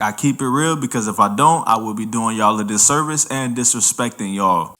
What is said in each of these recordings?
I keep it real because if I don't, I will be doing y'all a disservice and disrespecting y'all.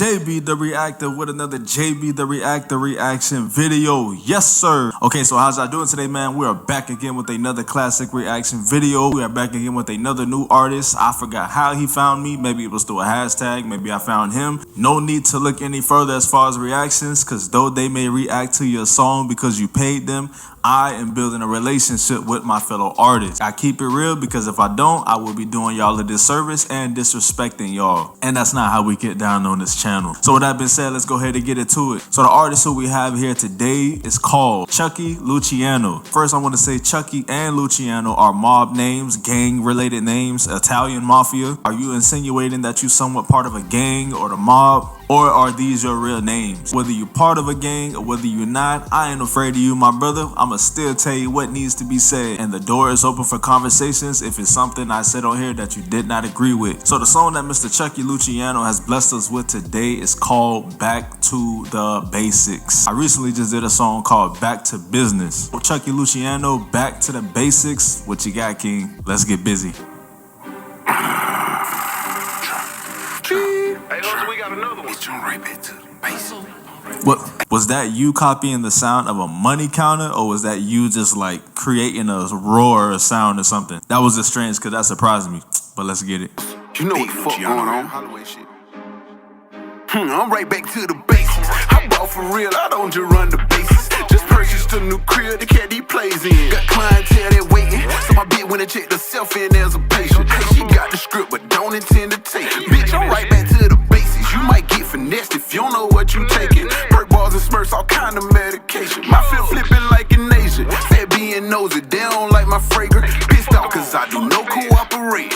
JB the Reactor with another JB the Reactor reaction video. Yes, sir. Okay, so how's y'all doing today, man? We are back again with another classic reaction video. We are back again with another new artist. I forgot how he found me. Maybe it was through a hashtag. Maybe I found him. No need to look any further as far as reactions, because though they may react to your song because you paid them, I am building a relationship with my fellow artists. I keep it real because if I don't, I will be doing y'all a disservice and disrespecting y'all. And that's not how we get down on this channel. So with that being said, let's go ahead and get into it. So the artist who we have here today is called Chuckie Luciano. First, I want to say Chuckie and Luciano are mob names, gang-related names, Italian mafia. Are you insinuating that you somewhat part of a gang or the mob? Or are these your real names? Whether you're part of a gang or whether you're not, I ain't afraid of you, my brother. I'ma still tell you what needs to be said. And the door is open for conversations if it's something I said on here that you did not agree with. So the song that Mr. Chuckie Luciano has blessed us with today is called Back to the Basics. I recently just did a song called Back to Business. So Chuckie Luciano, Back to the Basics. What you got, King? Let's get busy. We got another one. Right back to the basics. What was that? You copying the sound of a money counter, or was that you just like creating a roar or sound or something? That was just strange because that surprised me. But let's get it. You know what the fuck going on? I'm right back to the basics. I bought for real. I don't just run the bases. Just purchased a new crib to carry these plays in. Got clientele that waiting, so my bitch went and checked herself in as a patient. She got the script but don't intend to take it. Bitch, I'm right back to the basics. You might get finessed if you don't know what you taking. Perk balls and smurfs, all kind of medication. My feel flipping like an Asian. Fat being nosy, they don't like my fragrance. Pissed off cause I do no cooperating.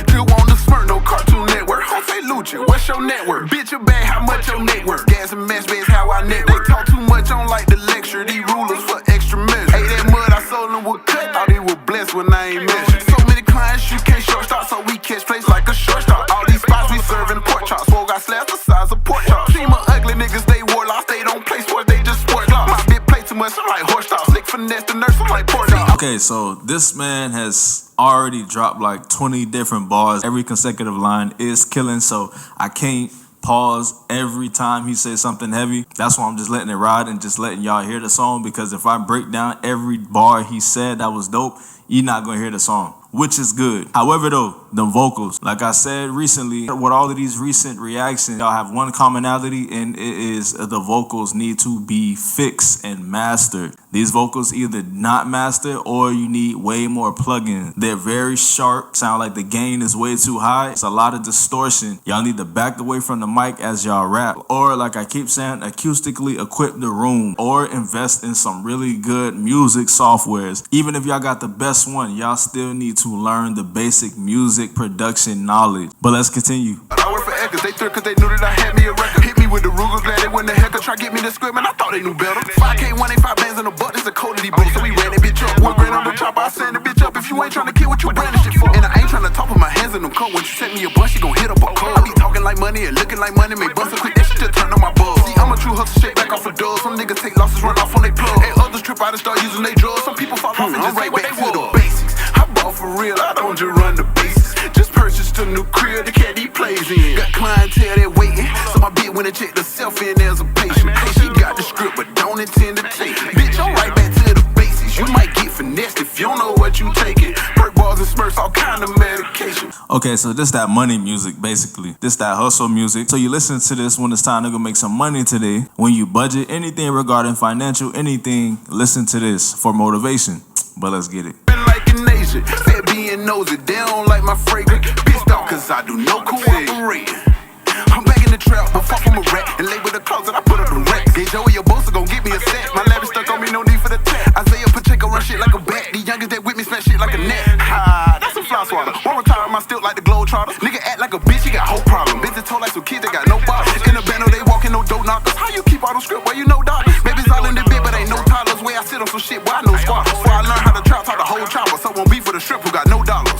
Still want the smurf, no Cartoon Network. Jose Lucha, what's your network? Bitch, your bag, how much your net worth? Gas and mash beds, how I network. They talk too much, I don't like the lecture. These rulers for extra measure. Hey, that mud I sold them with cut. Thought he was blessed when I ain't measured. So many clients, you can't shortstop, so we catch plays like a shortstop. All these spots we serving pork chops. Swole got slabs the size of pork chops. Team of ugly niggas, they warlocks. They don't play sports, they just sport lock. My bitch play too much, I'm like horse stop. Slick finesse the nurse, I'm like pork dog. Okay, so this man has already dropped like 20 different bars. Every consecutive line is killing, so I can't pause every time he says something heavy. That's why I'm just letting it ride and just letting y'all hear the song, because if I break down every bar he said that was dope, you're not gonna hear the song, which is good. However though, the vocals, like I said recently, with all of these recent reactions, y'all have one commonality, and it is the vocals need to be fixed and mastered. These vocals either not mastered or you need way more plugins. They're very sharp, sound like the gain is way too high. It's a lot of distortion. Y'all need to back away from the mic as y'all rap, or like I keep saying, acoustically equip the room, or invest in some really good music softwares. Even if y'all got the best one, y'all still need to learn the basic music production knowledge. But let's continue. I work for Eckers, they threw cause they knew that I had me a record. Hit me with the Ruger, glad they went the hecker. Try get me the script, and I thought they knew better. 5K, 185 bands in the butt, this a codity bro. So we ran that bitch up. 1 grand on the chopper, I send the bitch up. If you ain't trying to kill what you branding shit for. And I ain't trying to talk with my hands in them coat. When you send me a bus, you gon' hit up a club. I be talking like money and looking like money. May bust a quick, that shit just turn on my buzz. See, I'm a true hustle, shake back off a dub. Some niggas take losses, run off on they plug. And others trip out and start using they drugs. Some people fall off and just say what they want. Basics, I bought for real, I don't just run the bases. Just purchased a new crib to carry these plays in. Got clientele that waiting, so my bitch went and checked herself in as a patient. She got the script but don't intend to take it. Bitch, I'm right back to the basics. You might get finessed if you don't know what you taking. Perk balls and smurfs, all kind of medication. Okay, so this that money music, basically. This that hustle music. So you listen to this when it's time to go make some money today. When you budget anything regarding financial, anything, listen to this for motivation. But let's get it. Like an Asian, fat being nosy, they don't like my fragrance. Pissed off cause I do no cooperating. I'm back in the trap, but fuck from a rat. And lay with the closet, I put up the racks. Gay Joey, your boss gon' get me a set. My lab is stuck on me, no need for the tap. Isaiah Pacheco run shit like a bat. The youngest that with me smash shit like a net. That's some fly swatter. Won't retire my stilt like the Globetrotter. Nigga act like a bitch, he got whole problem. Bitches told like some kids, they got no bottles. In the band, they walking no dope knockers. How you keep all the script, boy, you know doctors. Maybe it's all in the bit, but ain't no toddlers. Way I sit on some shit, boy, I know squat. Before I learn how to trap, talk the whole chopper. So won't be for the strip who got no dollars.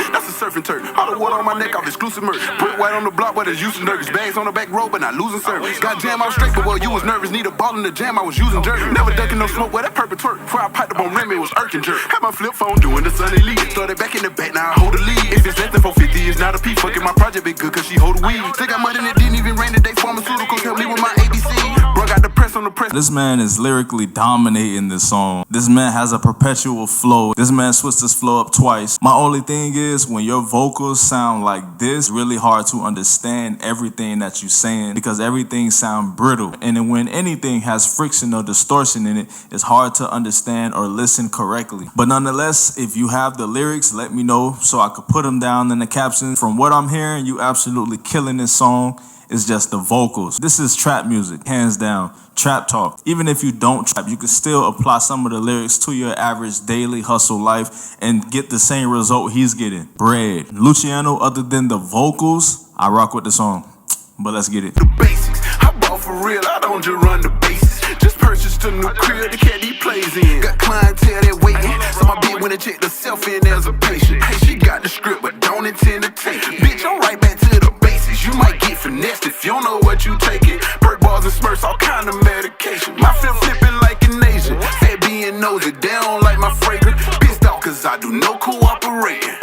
That's a surfing turd. All the water on my neck, off exclusive. exclusive merch. Put white on the block, but it's using nervous. Bags on the back row, but not losing service. Got jam out straight, but well, you was nervous. Need a ball in the jam, I was using jerk. Never ducking no smoke, well, that purple twerk. Before I piped up on rim, it was irking jerk. Had my flip phone doing the sunny lead. Started back in the back, now I hold the lead. If it's less than 450, it's not a P. Fucking my project been good, cause she hold the weed. Still got money that didn't even rain today. Pharmaceuticals help me with my ABC. Bro, got the press on the press. This man is lyrically dominating this song. This man has a perpetual flow. This man switched his flow up twice. My only thing is, when your vocals sound like this, really hard to understand everything that you're saying because everything sound brittle. And then when anything has friction or distortion in it, it's hard to understand or listen correctly. But nonetheless, if you have the lyrics, let me know so I could put them down in the captions. From what I'm hearing, you absolutely killing this song. It's just the vocals. This is trap music, hands down. Trap talk. Even if you don't trap, you can still apply some of the lyrics to your average daily hustle life and get the same result he's getting. Bread. Luciano, other than the vocals, I rock with the song. But let's get it. The basics. I bought for real, I don't just run the bases. Just purchased a new crib, the cat he plays in. Got clientele that waiting, so my bitch went and checked herself in as a patient. She got the script, but don't intend to take it. Bitch, I'm right back to the basics. You might get finessed if you don't know what you taking. Perk bars and smurfs, all kind of medication. My feel flipping like an Asian. Fat being nosy, they don't like my fragrance. Pissed off cause I do no cooperating.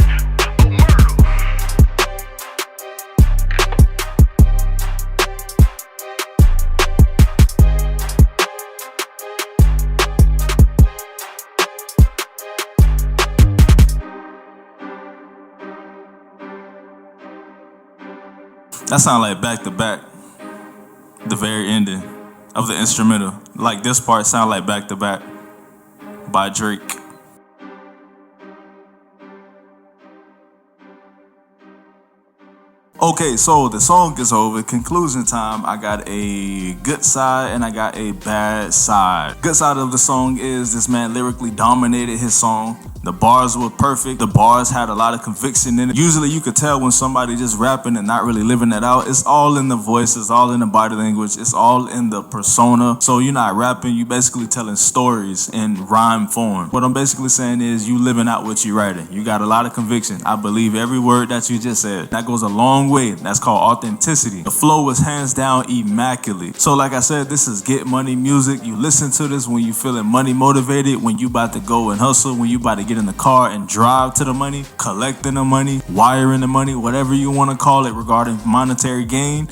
That sound like back to back. The very ending of the instrumental. Like this part sound like back to back by Drake. Okay, so the song is over. Conclusion time. I got a good side and I got a bad side. Good side of the song is this man lyrically dominated his song. The bars were perfect. The bars had a lot of conviction in it. Usually you could tell when somebody just rapping and not really living it out. It's all in the voice. It's all in the body language. It's all in the persona. So you're not rapping. You basically telling stories in rhyme form. What I'm basically saying is you living out what you're writing. You got a lot of conviction. I believe every word that you just said. That goes a long way. That's called authenticity. The flow was hands down immaculate. So like I said, this is get money music. You listen to this when you feeling money motivated, when you about to go and hustle, when you about to get in the car and drive to the money, collecting the money, wiring the money, whatever you want to call it regarding monetary gain.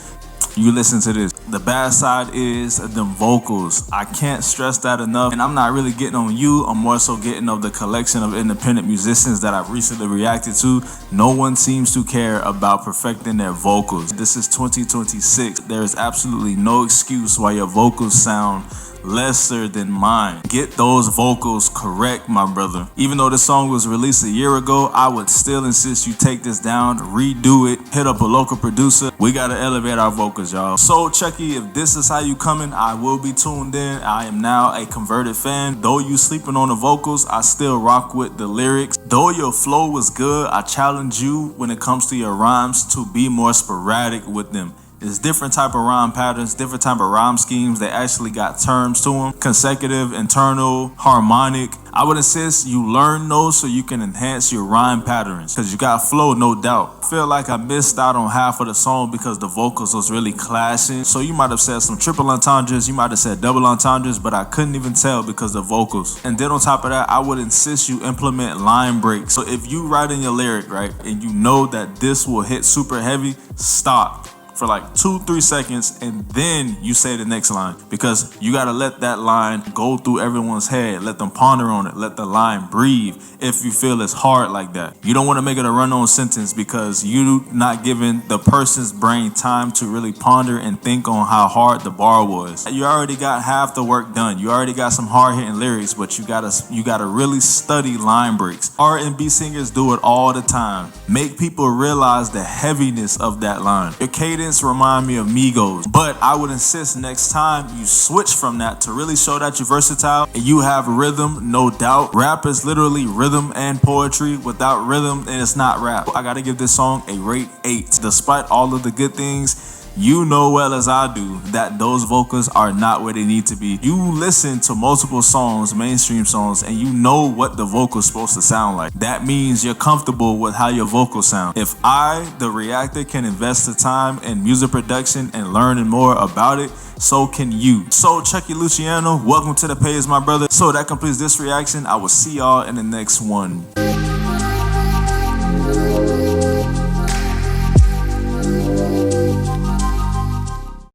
You listen to this. The bad side is the vocals. I can't stress that enough. And I'm not really getting on you. I'm more so getting of the collection of independent musicians that I've recently reacted to. No one seems to care about perfecting their vocals. This is 2026. There is absolutely no excuse why your vocals sound lesser than mine. Get those vocals correct, my brother. Even though this song was released a year ago, I would still insist you take this down, redo it, hit up a local producer. We gotta elevate our vocals, y'all. So Chuckie, if this is how you coming, I will be tuned in. I am now a converted fan. Though you sleeping on the vocals, I still rock with the lyrics. Though your flow was good, I challenge you when it comes to your rhymes to be more sporadic with them. It's different type of rhyme patterns, different type of rhyme schemes. They actually got terms to them. Consecutive, internal, harmonic. I would insist you learn those so you can enhance your rhyme patterns. Because you got flow, no doubt. I feel like I missed out on half of the song because the vocals was really clashing. So you might have said some triple entendres, you might have said double entendres, but I couldn't even tell because of the vocals. And then on top of that, I would insist you implement line breaks. So if you write in your lyric, right, and you know that this will hit super heavy, stop for like 2-3 seconds and then you say the next line, because you got to let that line go through everyone's head, let them ponder on it, let the line breathe. If you feel it's hard like that, you don't want to make it a run-on sentence because you not giving the person's brain time to really ponder and think on how hard the bar was. You already got half the work done. You already got some hard-hitting lyrics, but you gotta really study line breaks. R&B singers do it all the time. Make people realize the heaviness of that line. Your cadence remind me of Migos, but I would insist next time you switch from that to really show that you're versatile and you have rhythm, no doubt. Rap is literally rhythm and poetry. Without rhythm, then it's not rap. I gotta give this song a rate 8. Despite all of the good things, you know well as I do that those vocals are not where they need to be. You listen to multiple songs, mainstream songs, and you know what the vocal's supposed to sound like. That means you're comfortable with how your vocals sound. If I, the reactor, can invest the time in music production and learning more about it, so can you. So Chuckie Luciano, welcome to the page, my brother. So that completes this reaction. I will see y'all in the next one.